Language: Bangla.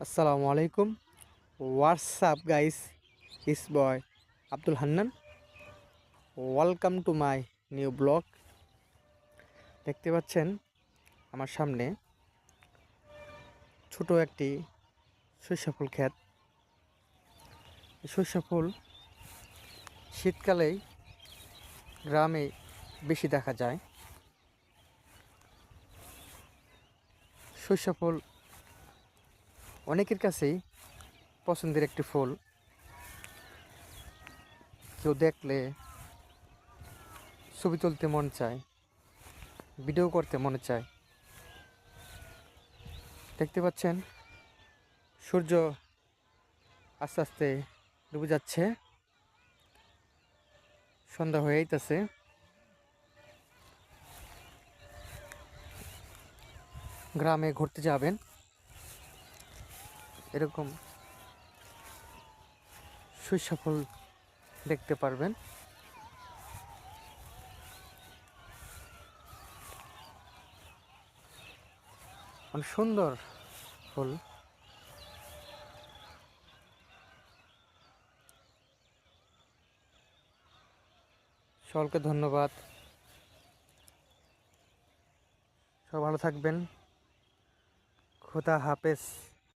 আসসালামু আলাইকুম। WhatsApp guys, is boy Abdul Hannan. Welcome to my new blog. দেখতে পাচ্ছেন আমার সামনে ছোট একটি সরিষা ফুল ক্ষেত। সরিষা ফুল শীতকালেই গ্রামে বেশি দেখা যায়। সরিষা ফুল অনেকের কাছেই পছন্দের একটি ফুল। কেউ দেখলে ছবি তুলতে মন চায়, ভিডিও করতে মনে চায়। দেখতে পাচ্ছেন সূর্য আস্তে আস্তে ডুবে যাচ্ছে, সন্ধ্যা হয়ে আইতাছে। গ্রামে ঘুরতে যাবেন, এরকম সরিষা ফুল দেখতে পারবেন। অনেক সুন্দর ফুল। সকলকে ধন্যবাদ। সব ভালো থাকবেন। খোদা হাফেজ।